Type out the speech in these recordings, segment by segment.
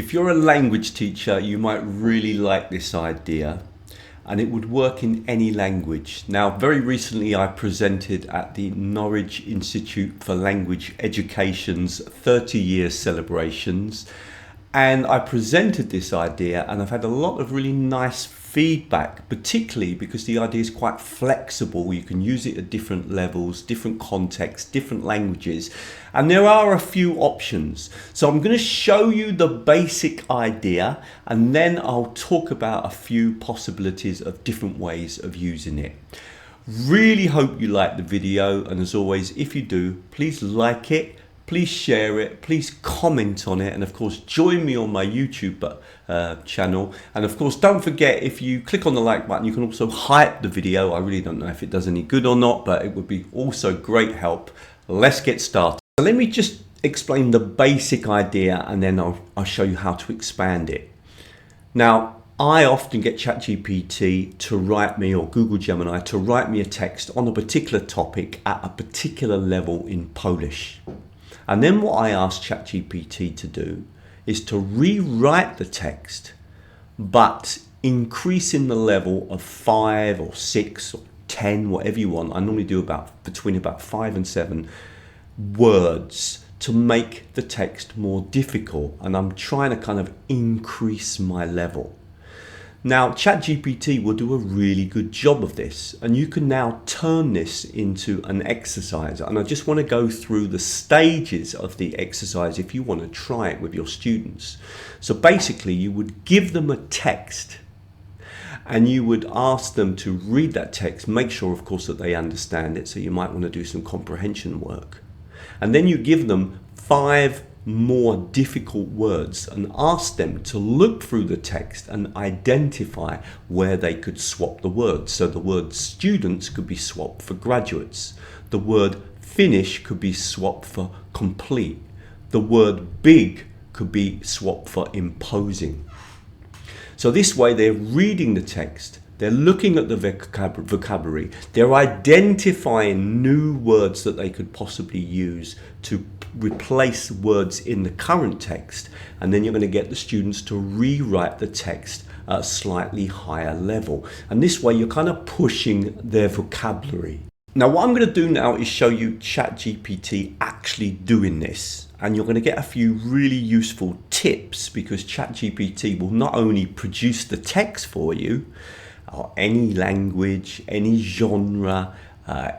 If you're a language teacher, you might really like this idea, and it would work in any language. Now, very recently I presented at the Norwich Institute for Language Education's 30-year celebrations, and I presented this idea and I've had a lot of really nice feedback, particularly because the idea is quite flexible. You can use it at different levels, different contexts, different languages, and there are a few options. So I'm going to show you the basic idea, and then I'll talk about a few possibilities of different ways of using it. Really hope you like the video, and as always, if you do, please like it. Please share it, please comment on it, and of course join me on my YouTube channel. And of course, don't forget, if you click on the like button, you can also hype the video. I really don't know if it does any good or not, but it would be also great help. Let's get started. So let me just explain the basic idea, and then I'll show you how to expand it. Now, I often get ChatGPT to write me, or Google Gemini to write me a text on a particular topic at a particular level in Polish. And then what I ask ChatGPT to do is to rewrite the text, but increasing the level of 5 or 6 or 10, whatever you want. I normally do between about 5 and 7 words to make the text more difficult. And I'm trying to kind of increase my level. Now, ChatGPT will do a really good job of this, and you can now turn this into an exercise. And I just want to go through the stages of the exercise if you want to try it with your students. So basically, you would give them a text, and you would ask them to read that text, make sure, of course, that they understand it. So you might want to do some comprehension work. And then you give them 5 more difficult words and ask them to look through the text and identify where they could swap the words. So the word students could be swapped for graduates. The word finish could be swapped for complete. The word big could be swapped for imposing. So this way they're reading the text, they're looking at the vocabulary, they're identifying new words that they could possibly use to replace words in the current text, and then you're going to get the students to rewrite the text at a slightly higher level. And this way you're kind of pushing their vocabulary. Now, what I'm going to do now is show you ChatGPT actually doing this, and you're going to get a few really useful tips, because ChatGPT will not only produce the text for you, or any language, any genre,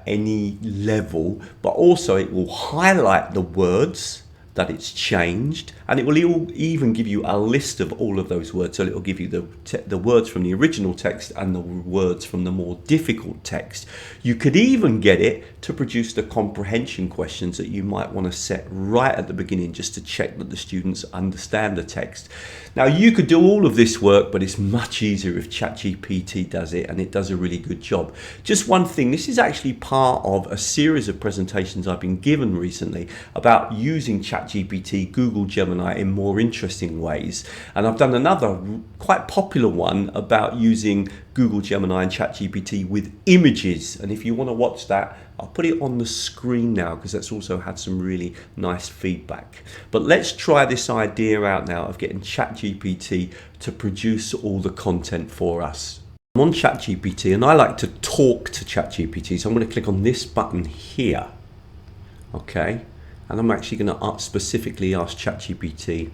any level, but also it will highlight the words that it's changed, and it will even give you a list of all of those words. So it will give you the words from the original text and the words from the more difficult text. You could even get it to produce the comprehension questions that you might want to set right at the beginning, just to check that the students understand the text. Now, you could do all of this work, but it's much easier if ChatGPT does it, and it does a really good job. Just one thing, this is actually part of a series of presentations I've been given recently about using ChatGPT, Google Gemini in more interesting ways. And I've done another quite popular one about using Google Gemini and ChatGPT with images. And if you want to watch that, I'll put it on the screen now, because that's also had some really nice feedback. But let's try this idea out now of getting ChatGPT to produce all the content for us. I'm on ChatGPT, and I like to talk to ChatGPT. So I'm going to click on this button here. Okay. And I'm actually going to specifically ask ChatGPT,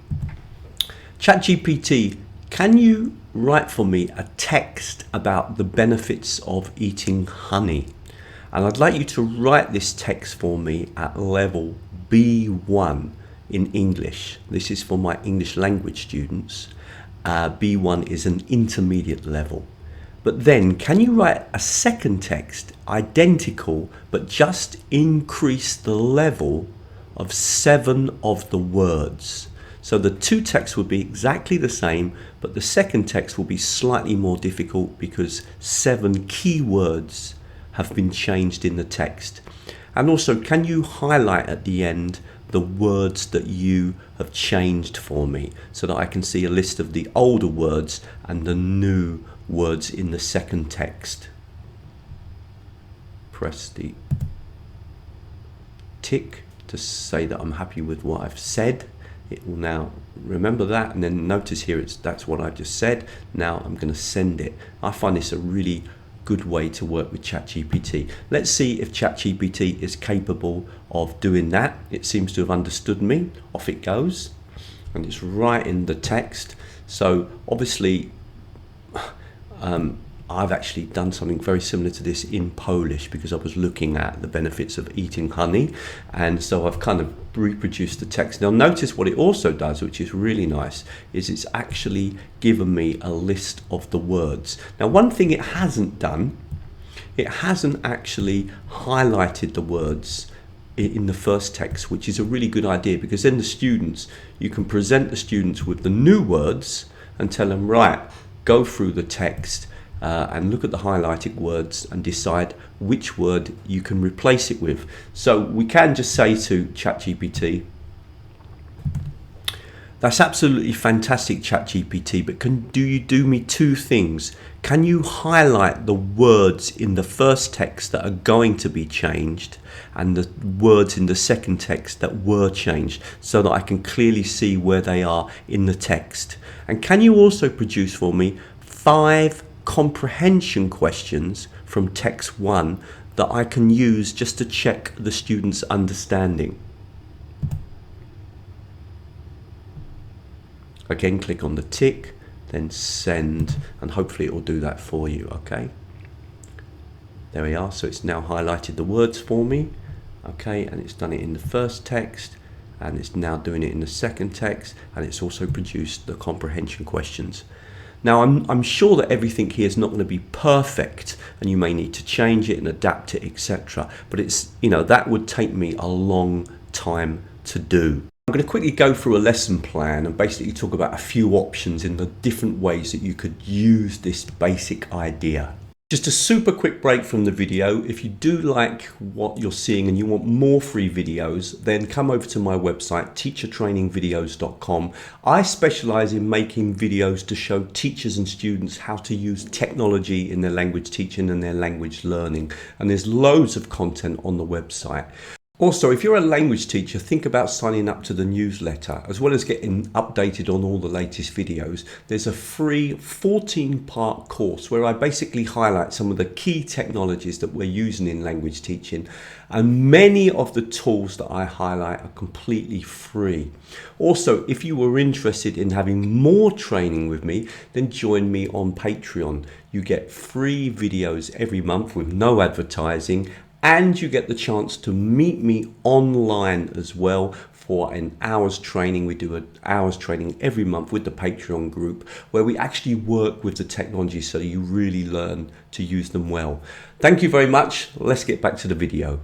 ChatGPT, can you write for me a text about the benefits of eating honey? And I'd like you to write this text for me at level B1 in English. This is for my English language students. B1 is an intermediate level. But then, can you write a second text, identical, but just increase the level of 7 of the words? So the 2 texts would be exactly the same, but the second text will be slightly more difficult because 7 key words have been changed in the text. And also, can you highlight at the end the words that you have changed for me, so that I can see a list of the older words and the new words in the second text? Press the tick to say that I'm happy with what I've said. it will now remember that, and then notice here that's what I just said. Now I'm going to send it. I find this a really good way to work with ChatGPT. Let's see if ChatGPT is capable of doing that. It seems to have understood me. Off it goes, and it's right in the text. So obviously I've actually done something very similar to this in Polish, because I was looking at the benefits of eating honey, and so I've kind of reproduced the text. Now notice what it also does, which is really nice, is it's actually given me a list of the words. Now one thing it hasn't done, it hasn't actually highlighted the words in the first text, which is a really good idea, because then the students, you can present the students with the new words and tell them, right, go through the text and look at the highlighted words and decide which word you can replace it with. So we can just say to ChatGPT, that's absolutely fantastic, ChatGPT, but do you do me two things? Can you highlight the words in the first text that are going to be changed and the words in the second text that were changed, so that I can clearly see where they are in the text? And can you also produce for me 5 comprehension questions from text 1 that I can use just to check the student's understanding? Again, click on the tick, then send, and hopefully it will do that for you. Okay, there we are. So it's now highlighted the words for me. Okay, and it's done it in the first text, and it's now doing it in the second text, and it's also produced the comprehension questions. Now I'm sure that everything here is not going to be perfect, and you may need to change it and adapt it, etc. But it's, you know, that would take me a long time to do. I'm going to quickly go through a lesson plan and basically talk about a few options in the different ways that you could use this basic idea. Just a super quick break from the video. If you do like what you're seeing and you want more free videos, then come over to my website, teachertrainingvideos.com. I specialize in making videos to show teachers and students how to use technology in their language teaching and their language learning. And there's loads of content on the website. Also, if you're a language teacher, think about signing up to the newsletter. As well as getting updated on all the latest videos, there's a free 14-part course where I basically highlight some of the key technologies that we're using in language teaching, and many of the tools that I highlight are completely free. Also, if you were interested in having more training with me, then join me on Patreon. You get free videos every month with no advertising, and you get the chance to meet me online as well for an hour's training. We do an hour's training every month with the Patreon group, where we actually work with the technology so you really learn to use them well. Thank you very much. Let's get back to the video.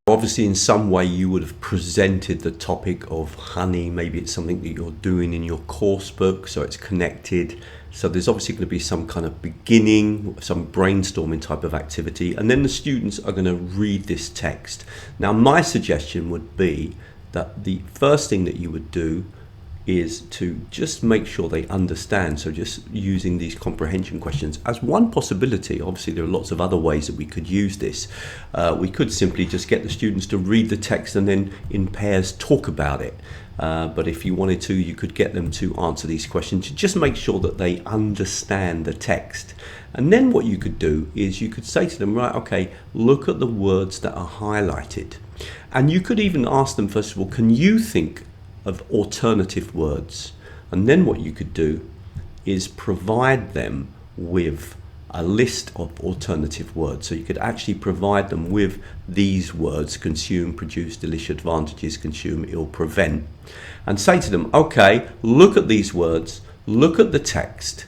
Obviously, in some way you would have presented the topic of honey. Maybe it's something that you're doing in your course book, so it's connected. So there's obviously going to be some kind of beginning, some brainstorming type of activity, and then the students are going to read this text. Now, my suggestion would be that the first thing that you would do is to just make sure they understand. So just using these comprehension questions as one possibility. Obviously, there are lots of other ways that we could use this. We could simply just get the students to read the text and then in pairs talk about it. But if you wanted to, you could get them to answer these questions. Just make sure that they understand the text. And then what you could do is you could say to them, right, okay, look at the words that are highlighted. And you could even ask them, first of all, can you think of alternative words? And then what you could do is provide them with a list of alternative words. So you could actually provide them with these words: consume, produce, delish, advantages, consume, ill, prevent, and say to them, okay, look at these words, look at the text,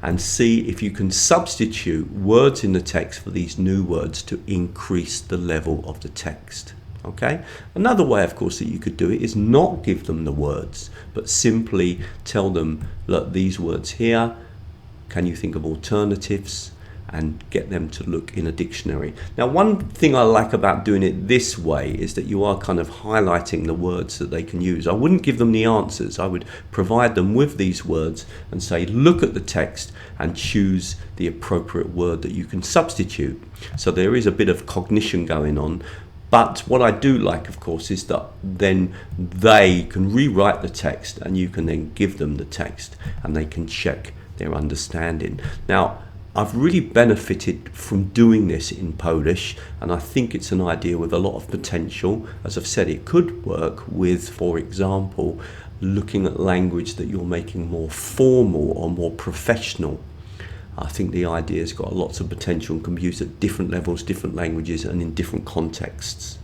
and see if you can substitute words in the text for these new words to increase the level of the text. Okay. Another way, of course, that you could do it is not give them the words, but simply tell them, look, these words here, can you think of alternatives? And get them to look in a dictionary. Now, one thing I like about doing it this way is that you are kind of highlighting the words that they can use. I wouldn't give them the answers. I would provide them with these words and say, look at the text and choose the appropriate word that you can substitute. So there is a bit of cognition going on. But what I do like, of course, is that then they can rewrite the text and you can then give them the text and they can check their understanding. Now, I've really benefited from doing this in Polish, and I think it's an idea with a lot of potential. As I've said, it could work with, for example, looking at language that you're making more formal or more professional. I think the idea's got lots of potential and can be used at different levels, different languages, and in different contexts.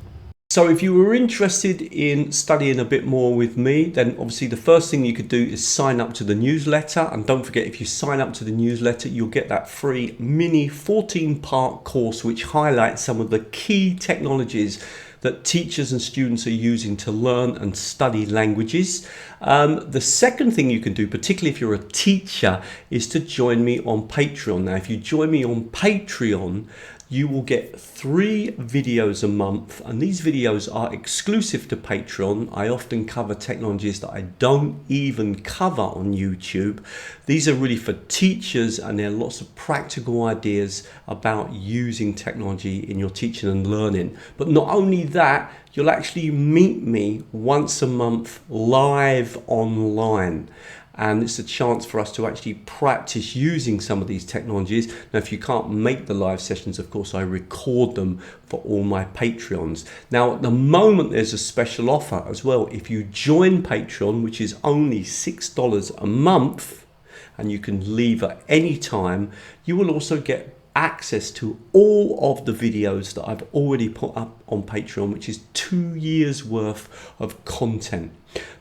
So if you were interested in studying a bit more with me, then obviously the first thing you could do is sign up to the newsletter. And don't forget, if you sign up to the newsletter, you'll get that free mini 14-part course which highlights some of the key technologies that teachers and students are using to learn and study languages. The second thing you can do, particularly if you're a teacher, is to join me on Patreon. Now, if you join me on Patreon, you will get 3 videos a month, and these videos are exclusive to Patreon. I often cover technologies that I don't even cover on YouTube. These are really for teachers, and there are lots of practical ideas about using technology in your teaching and learning. But not only that, you'll actually meet me once a month live online. And it's a chance for us to actually practice using some of these technologies. Now, if you can't make the live sessions, of course, I record them for all my Patreons. Now, at the moment, there's a special offer as well. If you join Patreon, which is only $6 a month, and you can leave at any time, you will also get access to all of the videos that I've already put up on Patreon, which is 2 years worth of content.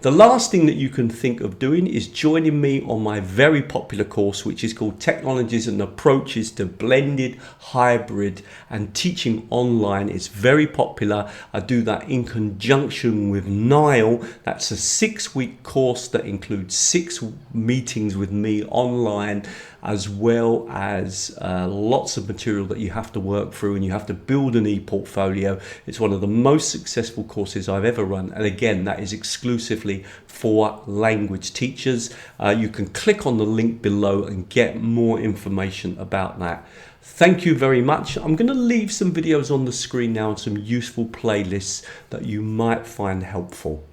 The last thing that you can think of doing is joining me on my very popular course, which is called Technologies and Approaches to Blended, Hybrid and Teaching Online. It's very popular. I do that in conjunction with NILE. That's a 6-week course that includes 6 meetings with me online, as well as lots of material that you have to work through, and you have to build an e-portfolio. It's one of the most successful courses I've ever run, and again, that is exclusively for language teachers. You can click on the link below and get more information about that. Thank you very much. I'm going to leave some videos on the screen now and some useful playlists that you might find helpful.